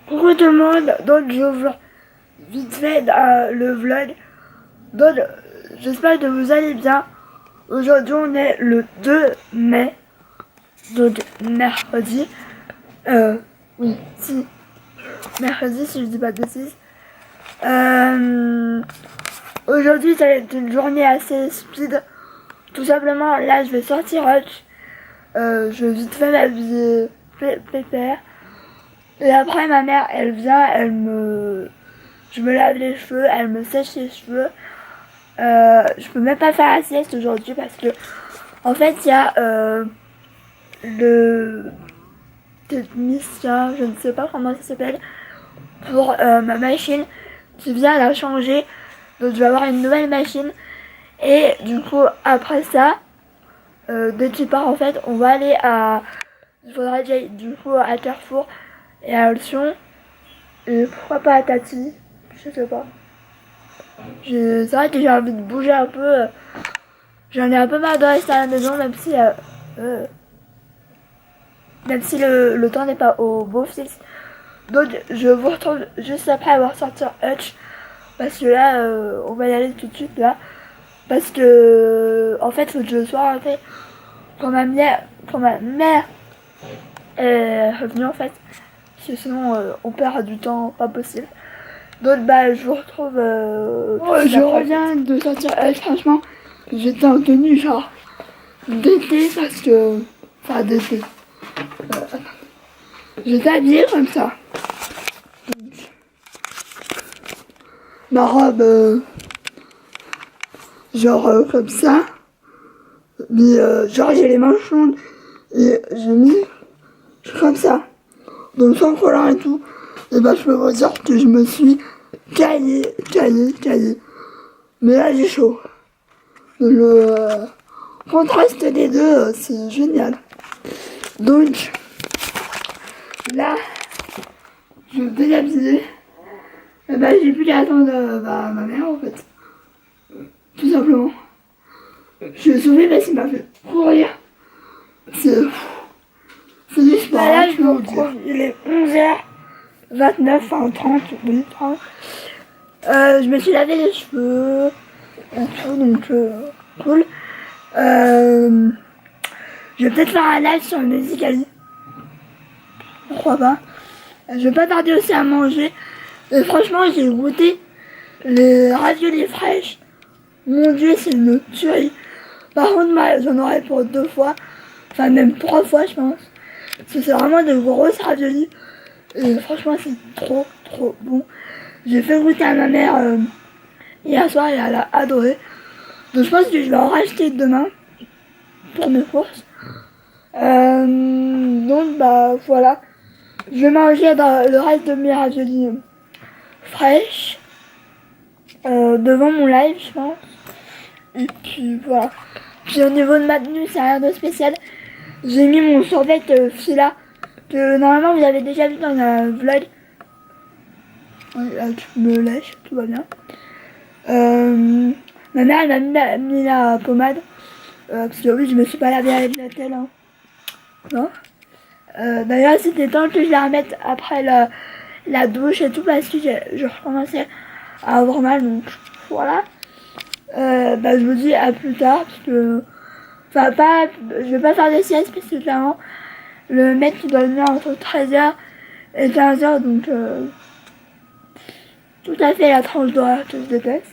Coucou tout le monde, donc j'ouvre vite fait le vlog. Donc j'espère que vous allez bien. Aujourd'hui on est le 2 mai, donc mercredi. Oui, si, mercredi si je dis pas de bêtises. Aujourd'hui ça va être une journée assez speed. Tout simplement là je vais sortir Hutch. Je vais vite fait m'habiller pépère. Et après ma mère elle vient, je me lave les cheveux, elle me sèche les cheveux. Je peux même pas faire la sieste aujourd'hui parce que en fait il y a le technicien, je ne sais pas comment ça s'appelle, pour ma machine qui vient la changer. Donc je vais avoir une nouvelle machine. Et du coup après ça, dès qu'il part en fait, on va aller à... Il faudra que j'aille du coup à Carrefour et à Alcyon. Et pourquoi pas à Tati, je sais pas. C'est vrai que j'ai envie de bouger un peu. J'en ai un peu marre de rester à la maison, même si le temps n'est pas au beau fixe. Donc je vous retrouve juste après avoir sorti Hutch. Parce que là, on va y aller tout de suite là. Parce que en fait, faut que je sois rentrée pour ma mère est revenue en fait. Parce que sinon on perd du temps, pas possible. Donc bah je vous retrouve je reviens de sortir franchement j'étais en tenue genre d'été parce que enfin d'été j'étais habillée comme ça. Donc, ma robe genre comme ça, mais genre j'ai les manches longues et j'ai mis comme ça, donc sans collant et tout. Et bah je peux vous dire que je me suis caillé. Mais là j'ai chaud. Le contraste des deux, c'est génial. Donc là, je vais déshabiller. Et bah j'ai plus qu'à attendre ma mère en fait. Tout simplement. Je vais sauver parce qu'il m'a fait courir. C'est du sport. Bah là, je me retrouve, il est 11h29, enfin 30, oui, 30. Je me suis lavé les cheveux et tout, donc cool. Je vais peut-être faire un live sur le Musicali. Pourquoi pas. Je vais pas tarder aussi à manger. Et franchement, j'ai goûté les raviolis fraîches. Mon dieu, c'est une tuerie. Par contre, j'en aurais pour 2 fois. Enfin, même 3 fois, je pense. Parce que c'est vraiment de grosses raviolis. Et franchement, c'est trop bon. J'ai fait goûter à ma mère hier soir et elle a adoré. Donc je pense que je vais en racheter demain pour mes courses. Donc bah voilà. Je vais manger dans le reste de mes raviolis fraîches devant mon live, je pense. Et puis voilà. Puis au niveau de ma tenue, c'est rien de spécial. J'ai mis mon survêt Fila que normalement vous avez déjà vu dans un vlog. Ouais, là, tu me lèches, tout va bien. Ma mère elle m'a mis la pommade. Parce que oui, je me suis pas lavé avec la telle. Hein. Non. D'ailleurs, c'était temps que je la remette après la douche et tout parce que je recommençais à avoir mal. Donc voilà. Bah, je vous dis à plus tard parce que. Enfin, pas. Je vais pas faire de sieste parce que clairement, le mec il doit venir entre 13h et 15h. Donc. Tout à fait la tranche d'horaire que je déteste.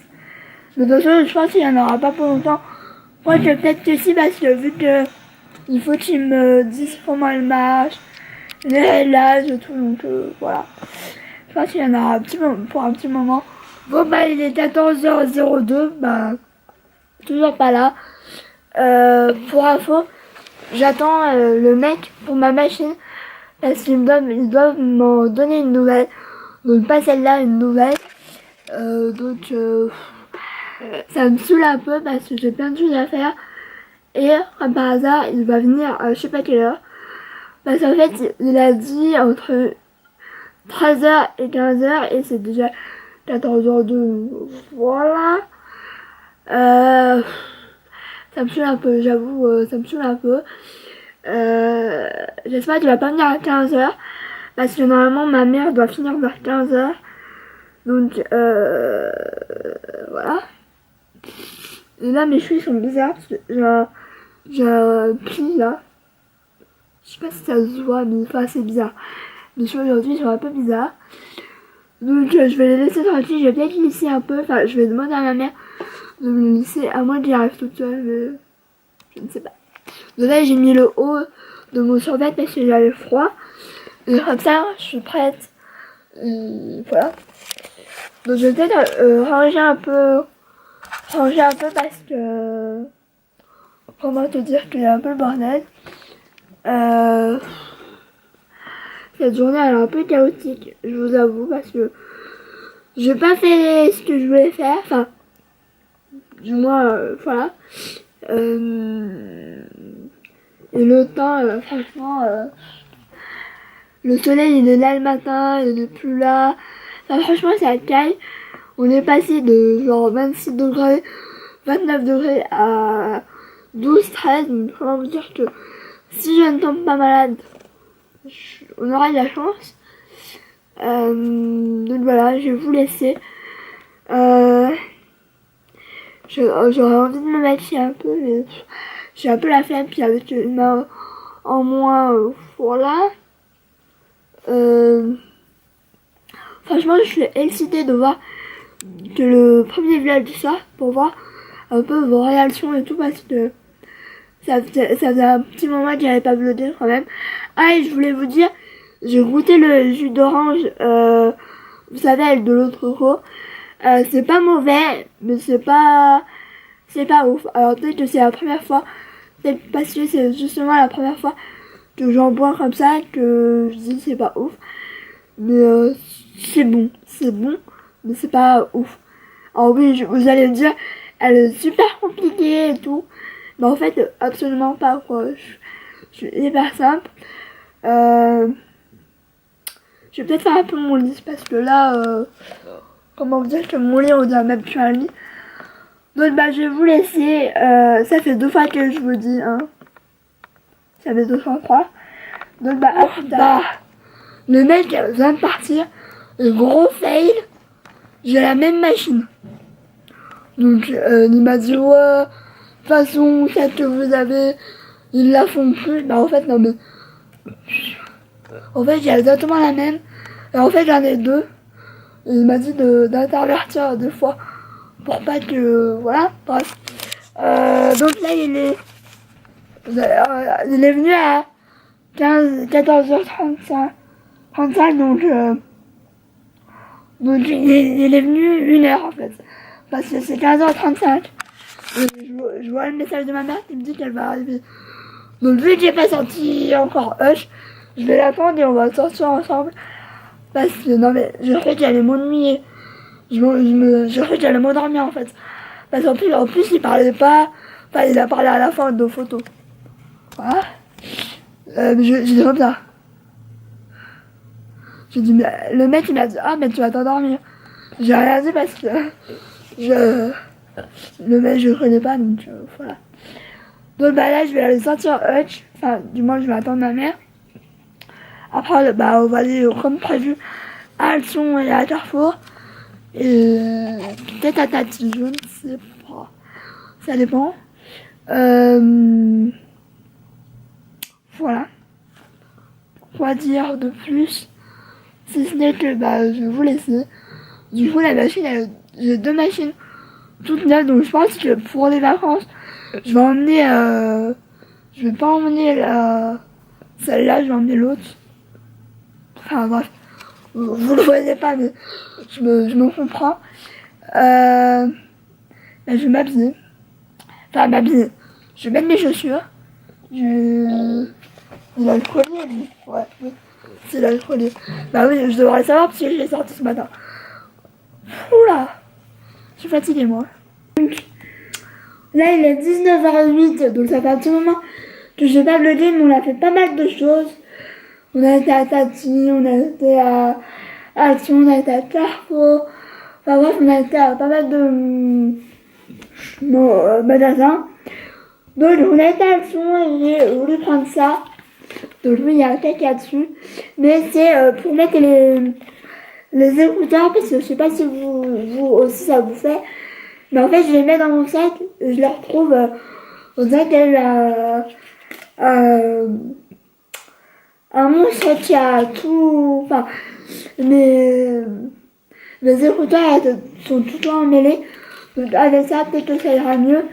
De toute façon, je pense qu'il n'y en aura pas pour longtemps. Moi, je vais peut-être que si, parce que vu que il faut qu'ils me disent comment elle marche, les réglages et tout, donc voilà. Je pense qu'il y en aura pour un petit moment. Bon, bah, il est 14h02, bah, toujours pas là. Pour info, j'attends le mec pour ma machine, parce qu'ils doivent m'en donner une nouvelle. Donc pas celle-là, une nouvelle. Donc ça me saoule un peu parce que j'ai plein de choses à faire. Et comme par hasard, il va venir à je sais pas quelle heure. Parce qu'en fait, il a dit entre 13h et 15h et c'est déjà 14h02. Voilà. Ça me saoule un peu, j'avoue, ça me saoule un peu. J'espère qu'il va pas venir à 15h. Parce que normalement, ma mère doit finir vers 15h. Donc, voilà. Et là, mes cheveux sont bizarres parce que j'ai un pli là. Je sais pas si ça se voit, mais enfin, c'est bizarre. Mes cheveux aujourd'hui sont un peu bizarres. Donc, je vais les laisser tranquilles. Je vais peut-être lisser un peu. Enfin, je vais demander à ma mère de me le lisser. À moins que j'y arrive toute seule, mais je ne sais pas. Donc là, j'ai mis le haut de mon survêt parce que j'avais froid. Et comme ça, je suis prête. Et voilà. Donc, je vais peut-être ranger un peu parce que... Comment te dire qu'il y a un peu le bordel. Cette journée elle est un peu chaotique, je vous avoue, parce que j'ai pas fait ce que je voulais faire, enfin, du moins, voilà. Et le temps, franchement, le soleil il est là le matin, il est plus là. Enfin, franchement, ça caille. On est passé de genre 26 degrés, 29 degrés à 12, 13. Donc, comment vous dire que si je ne tombe pas malade, on aura de la chance. Donc voilà, je vais vous laisser. J'aurais envie de me maquiller un peu, mais j'ai un peu la flemme, puis avec une main en moins, voilà. Franchement, je suis excitée de voir que le premier vlog du soir, pour voir un peu vos réactions et tout, parce que ça faisait un petit moment que j'avais pas vlogué quand même. Ah, et je voulais vous dire, j'ai goûté le jus d'orange, vous savez, avec de l'eau de coco. C'est pas mauvais, mais c'est pas ouf. Alors peut-être que c'est la première fois, peut-être parce que c'est justement la première fois que j'en bois comme ça, que je dis c'est pas ouf. Mais c'est bon, mais c'est pas ouf. Alors oui, vous allez me dire, elle est super compliquée et tout. Mais en fait, absolument pas, quoi. Je suis hyper simple. Je vais peut-être faire un peu mon lit, parce que là, comment vous dire que mon lit, on dirait même plus un lit. Donc bah, je vais vous laisser. Ça fait 2 fois que je vous dis, hein. Ça fait 203. Donc bah, à plus tard. Le mec vient de partir. Le gros fail. J'ai la même machine. Donc il m'a dit, ouais, de toute façon, celle que vous avez, ils la font plus. Bah en fait, non mais... En fait, j'ai exactement la même. Et en fait, j'en ai 2. Et il m'a dit d'intervertir 2 fois. Pour pas que... Voilà, bref. Donc là, il est venu à 14h35. Donc il est venu 1h en fait. Parce que c'est 15h35. Je vois le message de ma mère qui me dit qu'elle va arriver. Donc vu que j'ai pas sorti encore Hush, je vais l'attendre et on va sortir ensemble. Parce que non mais je crois que j'allais m'ennuyer. Je crois que j'allais m'endormir en fait. Parce qu'en plus il parlait pas. Enfin il a parlé à la fin de nos photos. Voilà. Je dis comme ça. J'ai dit, mais le mec il m'a dit, ah mais tu vas t'endormir. J'ai rien dit parce que le mec je le connais pas, donc voilà. Donc bah là je vais aller sortir Hutch, enfin du moins je vais attendre ma mère. Après bah on va aller comme prévu à Alton et à Carrefour. Et peut-être à Tati, je ne sais pas. Ça dépend. Voilà. Quoi dire de plus? Si ce n'est que bah je vais vous laisser. Du coup la machine, j'ai 2 machines toutes neuves, donc je pense que pour les vacances, je vais emmener je vais pas emmener celle-là, je vais emmener l'autre. Enfin bref, vous le voyez pas mais je me comprends. Je vais m'habiller. Enfin m'habiller. Je vais mettre mes chaussures. Il a le collier lui. Ouais, oui. C'est là le collier. Bah oui, je devrais savoir parce que je l'ai sorti ce matin. Oula, je suis fatiguée moi. Donc, là il est 19h08, donc ça fait un petit moment que je n'ai pas vlogué, mais on a fait pas mal de choses. On a été à Tati, on a été à Alton, on a été à Carrefour. Enfin bref, on a été à pas mal de magasins. Donc on a été à Alton et j'ai voulu prendre ça. Donc oui, il y a un caca dessus. Mais c'est pour mettre les écouteurs, parce que je sais pas si vous aussi ça vous fait. Mais en fait, je les mets dans mon sac, je les retrouve, on dirait qu'il y a un monstre qui a tout, enfin, mes écouteurs sont tout le temps emmêlés. Donc avec ça, peut-être que ça ira mieux.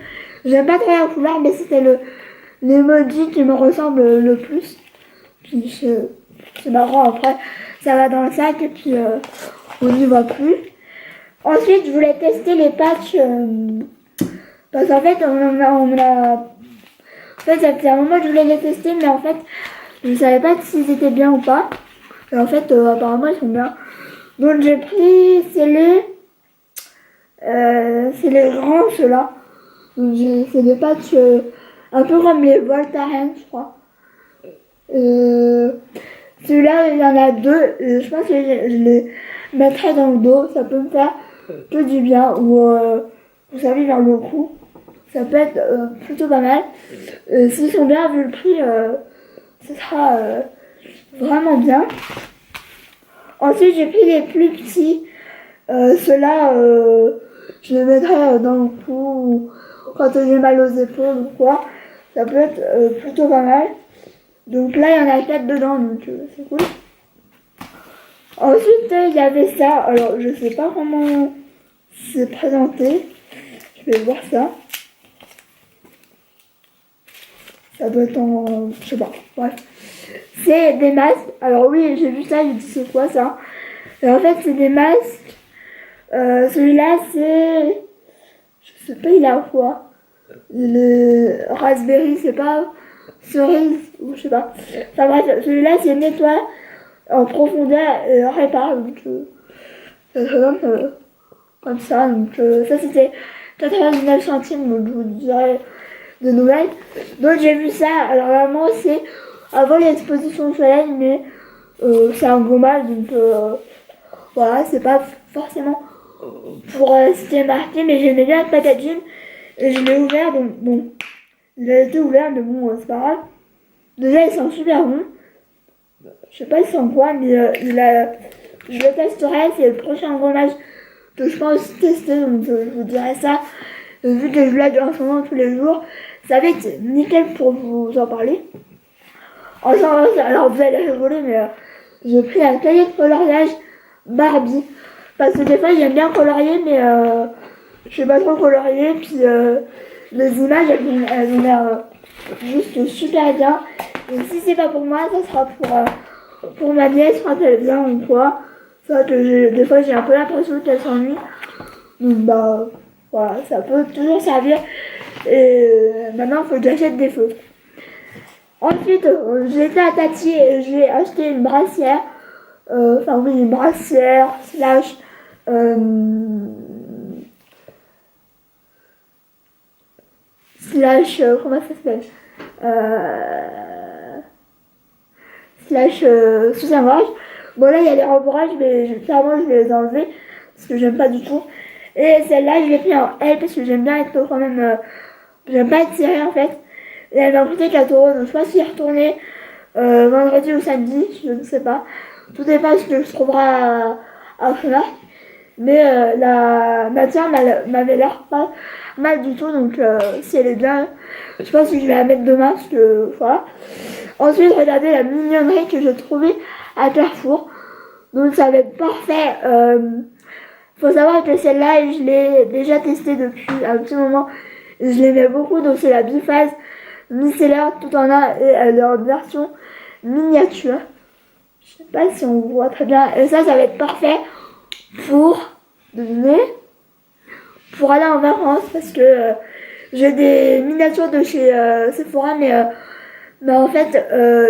J'aime pas trop la couleur, mais c'était l'emoji qui me ressemble le plus. Puis c'est marrant, après, ça va dans le sac et puis on n'y voit plus. Ensuite, je voulais tester les patchs, parce qu'en fait, en fait, ça faisait un moment que je voulais les tester, mais en fait, je savais pas s'ils étaient bien ou pas. Et en fait, apparemment, ils sont bien. Donc j'ai pris, c'est les grands, ceux-là. Donc c'est des patchs un peu comme les Voltaren, je crois. Celui-là, il y en a deux. Je pense que je les mettrai dans le dos. Ça peut me faire que du bien. Ou, vous savez, vers le cou. Ça peut être plutôt pas mal. S'ils sont bien, vu le prix, ce sera vraiment bien. Ensuite, j'ai pris les plus petits. Ceux-là, je les mettrai dans le cou quand j'ai mal aux épaules ou quoi. Ça peut être plutôt pas mal. Donc là, il y en a 4 dedans, donc c'est cool. Ensuite, il y avait ça. Alors, je sais pas comment c'est présenté. Je vais voir ça. Ça doit être en... je sais pas. Bref. C'est des masques. Alors oui, j'ai vu ça, j'ai dit c'est quoi ça? Et en fait, c'est des masques. Celui-là, c'est... je sais pas, il a quoi? Le raspberry, c'est pas... cerise, ou je sais pas. Enfin bref, celui-là, c'est nettoie en profondeur et répare. Donc, ça se donne comme ça. Donc, ça, c'était 99 centimes. Donc, je vous dirai de nouvelles. Donc, j'ai vu ça. Alors, vraiment, c'est avant l'exposition au soleil, mais c'est un gommage. Donc, voilà, c'est pas forcément pour ce qui est marqué, mais j'aimais bien le packaging. Et je l'ai ouvert, donc bon, il a été ouvert, mais bon, c'est pas grave. Déjà, ils sont super bons. Je sais pas ils sont quoi, mais je le testerai. C'est le prochain gommage que je pense tester, donc je vous dirai ça. Vu que je blague en ce moment tous les jours, ça va être nickel pour vous en parler. Alors vous allez rigoler, mais j'ai pris un cahier de coloriage Barbie. Parce que des fois, j'aime bien colorier, mais je sais pas trop colorier. Puis les images, elles ont l'air juste super bien. Et si c'est pas pour moi, ça sera pour ma nièce quand elle vient ou quoi. Ça que des fois, j'ai un peu l'impression qu'elle s'ennuie. Donc bah voilà, ça peut toujours servir. Et maintenant, il faut que j'achète des feux. Ensuite, j'étais à Tati et j'ai acheté une brassière. Enfin oui, une brassière slash comment ça s'appelle, slash soutien-gorge. Bon là il y a les rembourrages, mais clairement je vais les enlever parce que j'aime pas du tout. Et celle-là je l'ai pris en L parce que j'aime bien être quand même, j'aime pas être serrée en fait. Et elle m'a coûté 4 euros, donc je sais pas si y retourner vendredi ou samedi, je ne sais pas. Tout dépend ce que je trouverai à Fnac. Mais la matière m'avait l'air pas mal du tout, donc si elle est bien, je pense que je vais la mettre demain, parce que voilà. Ensuite, regardez la mignonnerie que j'ai trouvée à Carrefour. Donc ça va être parfait. Faut savoir que celle-là, je l'ai déjà testée depuis un petit moment. Je l'aimais beaucoup, donc c'est la Biphase micellaire tout en un, et elle est en version miniature. Je sais pas si on voit très bien. Et ça va être parfait pour aller en vacances, parce que j'ai des miniatures de chez Sephora, mais en fait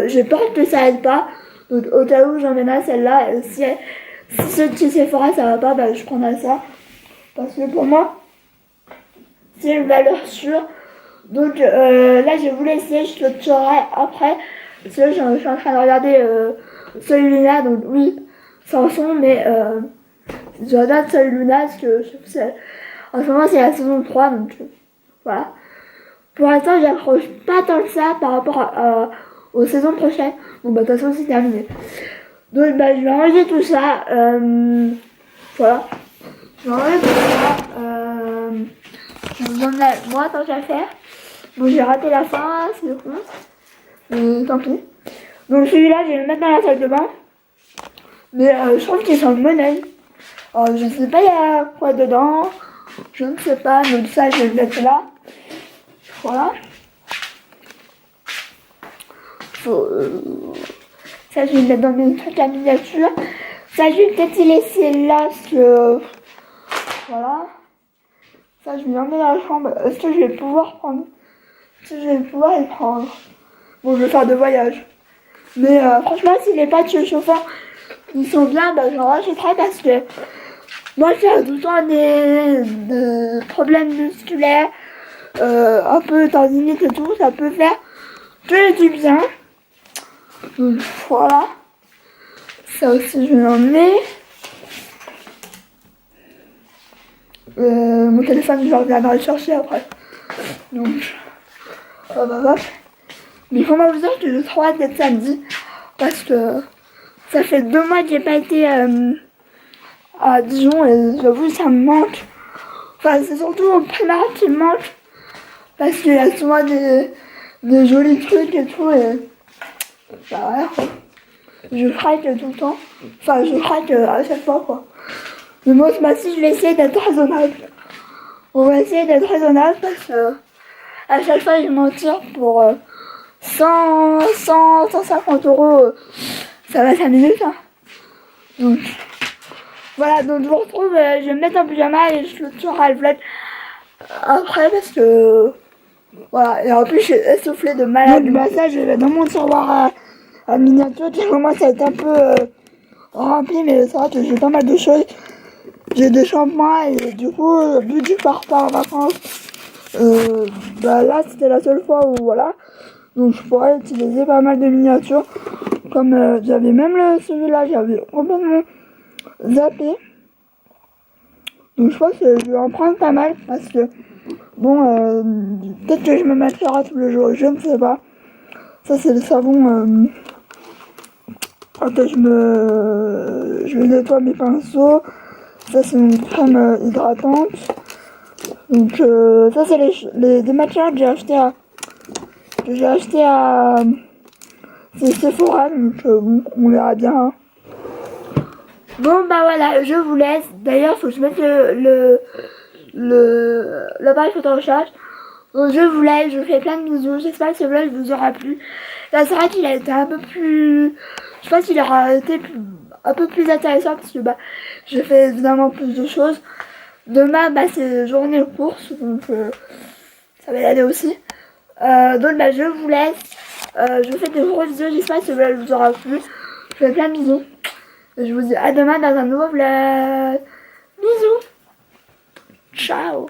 j'ai peur que ça aide pas, donc au cas où j'emmènerai celle-là. Si ceux de chez Sephora ça va pas, bah, je prendrai ça, parce que pour moi c'est une valeur sûre. Donc là je vais vous laisser, je le tuerai après, parce que je suis en train de regarder celui-là, donc oui sans son, mais je regarde celui-là parce que en ce moment c'est la saison 3, donc voilà. Pour l'instant j'accroche pas tant que ça par rapport aux saisons prochaines. Bon bah de toute façon c'est terminé. Donc bah je vais ranger tout ça. Voilà. Je vais ranger tout ça. Je vous en ai moi tant qu'à faire. Bon j'ai raté la fin, c'est con. Mais tant pis. Donc celui-là je vais le mettre dans la salle de bain. Mais je trouve qu'il sent le monnaie. Je ne sais pas il y a quoi dedans. Je ne sais pas. Donc ça je vais le mettre là. Voilà. Ça je vais le mettre dans mes trucs à miniature. Ça je vais peut-être y laisser là parce que voilà. Ça je vais l'emmener dans la chambre. Est-ce que je vais pouvoir prendre? Est-ce que je vais pouvoir les prendre? Bon je vais faire 2 voyages. Mais franchement si les patchs chauffants ils sont bien, bah j'en rachèterai parce que moi j'ai tout le temps des problèmes musculaires, un peu tendinite et tout, ça peut faire que du bien. Donc voilà. Ça aussi je vais l'emmener. Mon téléphone je reviendrai le chercher après. Donc mais il faut vous dire que je trop hâte d'être samedi parce que ça fait 2 mois que j'ai pas été à Dijon et j'avoue ça me manque. Enfin c'est surtout au primaire qui me manque parce qu'il y a souvent des jolis trucs et tout et bah voilà quoi. Je craque tout le temps. Enfin je craque à chaque fois quoi. Mais moi ce mois-ci je vais essayer d'être raisonnable. On va essayer d'être raisonnable parce que à chaque fois je m'en tire pour 150 €. Ça va 5 minutes hein. Donc voilà, donc je vous retrouve, je vais me mettre en pyjama et je clôturerai le vlog après parce que voilà, et en plus je suis essoufflée de malade. Donc bah ça je vais dans mon tiroir à miniature qui commence à être un peu rempli, mais c'est vrai que j'ai pas mal de choses. J'ai des shampoings et du coup vu que je pars pas en vacances, bah là c'était la seule fois où voilà. Donc je pourrais utiliser pas mal de miniatures. Comme j'avais même celui-là, j'avais complètement zappé. Donc je pense que je vais en prendre pas mal parce que bon peut-être que je me maquillerai tous les jours, je ne sais pas. Ça c'est le savon quand je nettoie mes pinceaux. Ça c'est une crème hydratante. Donc ça c'est les démaquillants que j'ai acheté à c'est Sephora, donc bon, on verra bien. Hein. Bon bah voilà, je vous laisse. D'ailleurs, faut que je mette l'appareil photo en charge. Donc je vous laisse, je vous fais plein de bisous. J'espère que ce vlog vous aura plu. Là, c'est vrai qu'il a été un peu plus... Je pense qu'il aura été un peu plus intéressant parce que bah, je fais évidemment plus de choses. Demain, bah, c'est journée de course, donc ça va y aller aussi. Donc bah, je vous laisse. Je vous fais de gros bisous, j'espère que ce vlog vous aura plu. Je vous fais plein de bisous. Et je vous dis à demain dans un nouveau vlog. Bisous. Ciao.